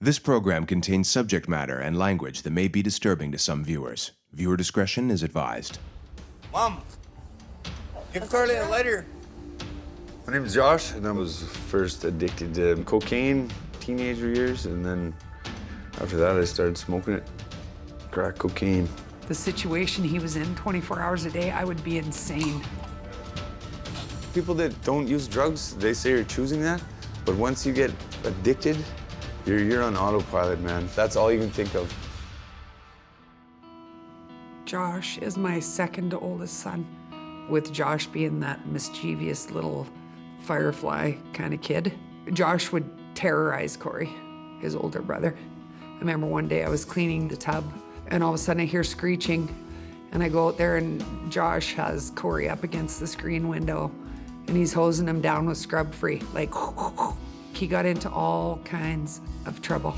This program contains subject matter and language that may be disturbing to some viewers. Viewer discretion is advised. Mom, give Carly a lighter. My name's Josh, and I was first addicted to cocaine, teenager years, and then after that I started smoking it, crack cocaine. The situation he was in 24 hours a day, I would be insane. People that don't use drugs, they say you're choosing that, but once you get addicted, you're on autopilot, man. That's all you can think of. Josh is my second oldest son, with Josh being that mischievous little firefly kind of kid. Josh would terrorize Corey, his older brother. I remember one day I was cleaning the tub, and all of a sudden I hear screeching, and I go out there and Josh has Corey up against the screen window, and he's hosing him down with Scrub Free, like he got into all kinds of trouble.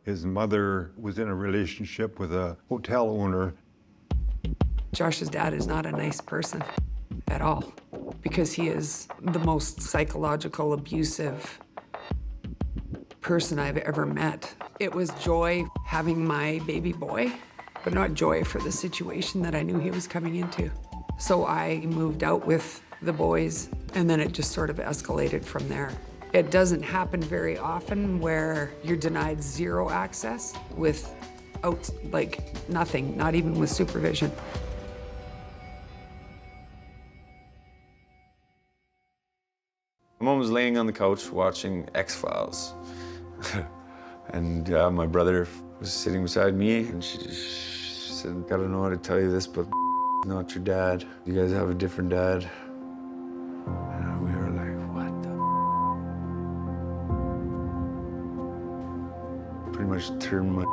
His mother was in a relationship with a hotel owner. Josh's dad is not a nice person at all, because he is the most psychological, abusive person I've ever met. It was joy having my baby boy, but not joy for the situation that I knew he was coming into. So I moved out with the boys, and then it just sort of escalated from there. It doesn't happen very often where you're denied zero access without, like, nothing, not even with supervision. My mom was laying on the couch watching X-Files. And my brother was sitting beside me, and she said, "I don't know how to tell you this, but not your dad. You guys have a different dad." And we were like, what the? Pretty much turned my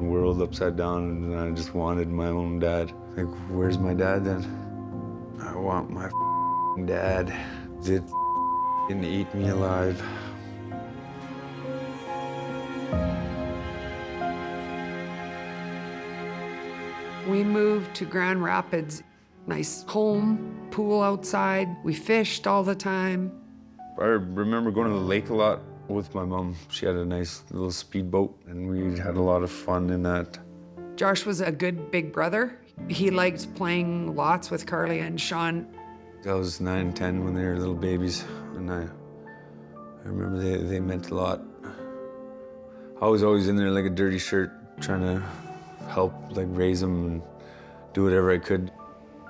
world upside down, and I just wanted my own dad. Like, where's my dad then? I want my dad. Did and eat me alive. We moved to Grand Rapids. Nice home, pool outside. We fished all the time. I remember going to the lake a lot with my mom. She had a nice little speedboat, and we had a lot of fun in that. Josh was a good big brother. He liked playing lots with Carly and Sean. I was 9 and 10 when they were little babies, and I remember they meant a lot. I was always in there like a dirty shirt, trying to help like raise them and do whatever I could.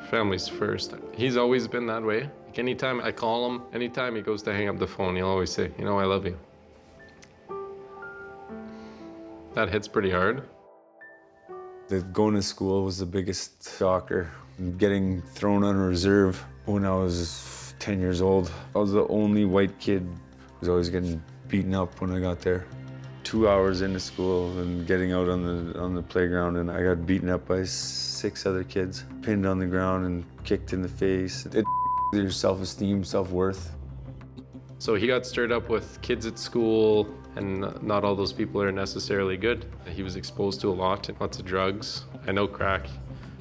Family's first. He's always been that way. Like, anytime I call him, anytime he goes to hang up the phone, he'll always say, "You know, I love you." That hits pretty hard. Going to school was the biggest shocker. Getting thrown on reserve when I was 10 years old. I was the only white kid who was always getting beaten up when I got there. 2 hours into school and getting out on the playground, and I got beaten up by 6 other kids, pinned on the ground and kicked in the face. Your self-esteem, self-worth. So he got stirred up with kids at school, and not all those people are necessarily good. He was exposed to lots of drugs. I know crack,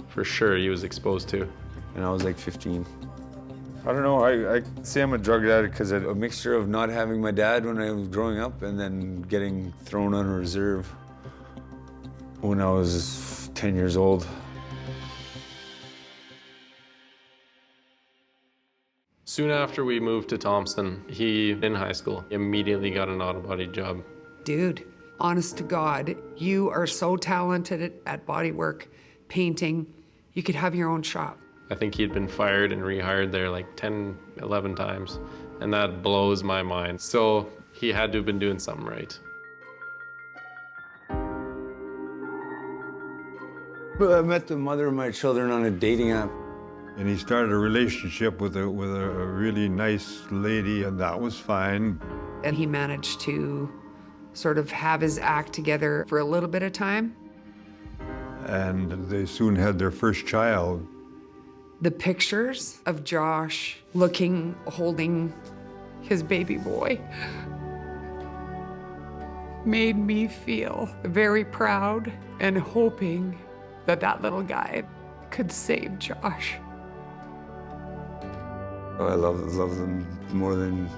for sure he was exposed to. And I was like 15. I don't know, I say I'm a drug addict because a mixture of not having my dad when I was growing up and then getting thrown on reserve when I was 10 years old. Soon after we moved to Thompson, in high school, immediately got an auto body job. Dude, honest to God, you are so talented at bodywork, painting, you could have your own shop. I think he'd been fired and rehired there like 10, 11 times, and that blows my mind. So he had to have been doing something right. But I met the mother of my children on a dating app. And he started a relationship with a really nice lady, and that was fine. And he managed to sort of have his act together for a little bit of time. And they soon had their first child. The pictures of Josh holding his baby boy made me feel very proud and hoping that that little guy could save Josh. I love them more than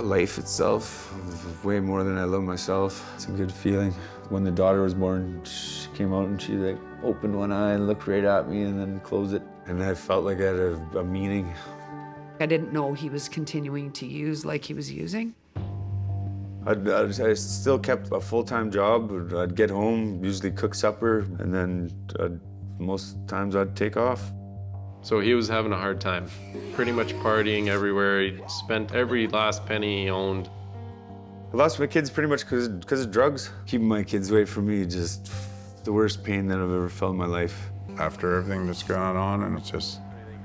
Life itself, way more than I love myself. It's a good feeling. When the daughter was born, she came out and she like opened one eye and looked right at me and then closed it. And I felt like I had a meaning. I didn't know he was continuing to use like he was using. I still kept a full-time job. I'd get home, usually cook supper, and then most times I'd take off. So he was having a hard time, pretty much partying everywhere. He spent every last penny he owned. I lost my kids pretty much because of drugs. Keeping my kids away from me, just the worst pain that I've ever felt in my life. After everything that's gone on, and it just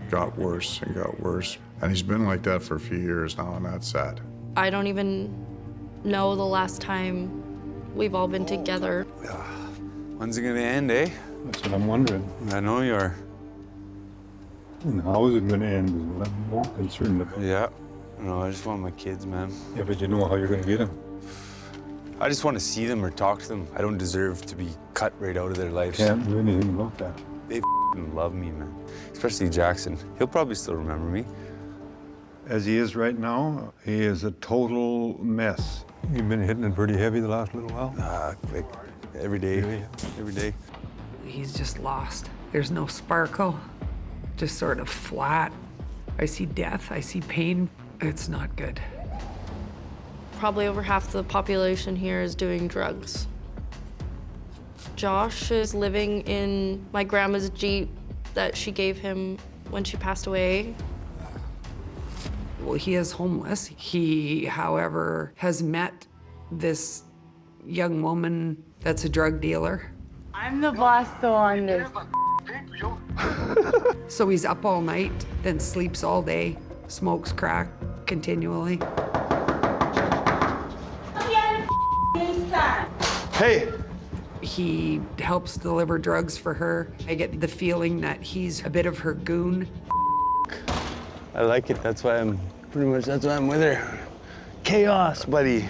got worse and got worse. And he's been like that for a few years now, and that's sad. I don't even know the last time we've all been together. When's it gonna end, eh? That's what I'm wondering. I know you are. And how is it going to end is what I'm more concerned about. Yeah. No, I just want my kids, man. Yeah, but you know how you're going to get them. I just want to see them or talk to them. I don't deserve to be cut right out of their lives. Can't do anything about that. They love me, man. Especially Jackson. He'll probably still remember me. As he is right now, he is a total mess. You've been hitting it pretty heavy the last little while? Like every day, every day. He's just lost. There's no sparkle, just sort of flat. I see death, I see pain. It's not good. Probably over half the population here is doing drugs. Josh is living in my grandma's Jeep that she gave him when she passed away. Well, he is homeless. He, however, has met this young woman that's a drug dealer. I'm the boss though on this. So he's up all night, then sleeps all day, smokes crack continually. Hey! He helps deliver drugs for her. I get the feeling that he's a bit of her goon. I like it. That's why I'm with her. Chaos, buddy.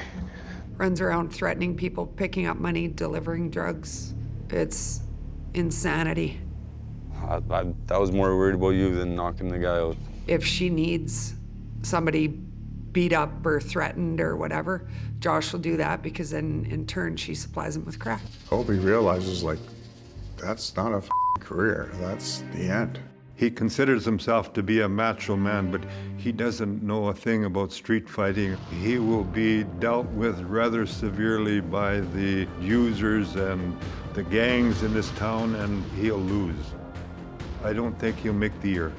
Runs around threatening people, picking up money, delivering drugs. It's insanity. I was more worried about you than knocking the guy out. If she needs somebody beat up or threatened or whatever, Josh will do that because then in turn she supplies him with crack. I hope he realizes, like, that's not a career. That's the end. He considers himself to be a macho man, but he doesn't know a thing about street fighting. He will be dealt with rather severely by the users and the gangs in this town, and he'll lose. I don't think he'll make the year.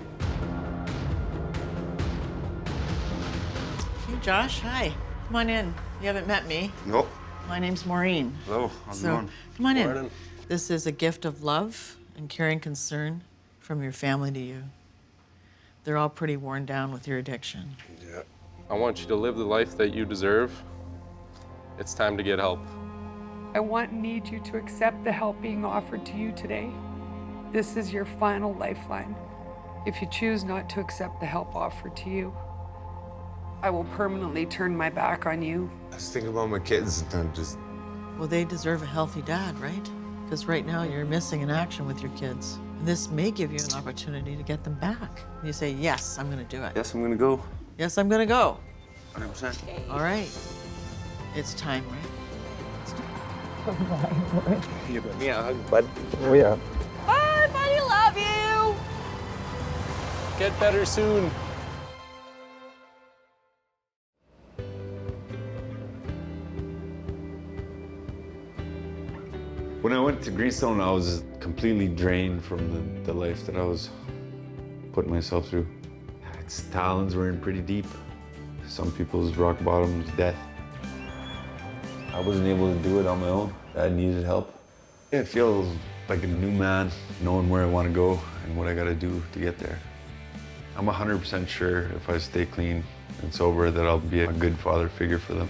Hey, Josh, hi. Come on in. You haven't met me. Nope. My name's Maureen. Hello, how's it So, going? come on in. Morning. This is a gift of love and caring concern from your family to you. They're all pretty worn down with your addiction. Yeah. I want you to live the life that you deserve. It's time to get help. I want and need you to accept the help being offered to you today. This is your final lifeline. If you choose not to accept the help offered to you, I will permanently turn my back on you. I was thinking about my kids and just... Well, they deserve a healthy dad, right? Because right now you're missing in action with your kids. And this may give you an opportunity to get them back. You say, yes, I'm gonna do it. Yes, I'm gonna go. Yes, I'm gonna go. 100%. All right. It's time, right? Give me a hug, bud. Oh, yeah. Bye, buddy, love you! Get better soon. When I went to Greenstone, I was completely drained from the life that I was putting myself through. Its talons were in pretty deep. Some people's rock bottom was death. I wasn't able to do it on my own. I needed help. I feel like a new man, knowing where I want to go and what I got to do to get there. I'm 100% sure if I stay clean and sober that I'll be a good father figure for them.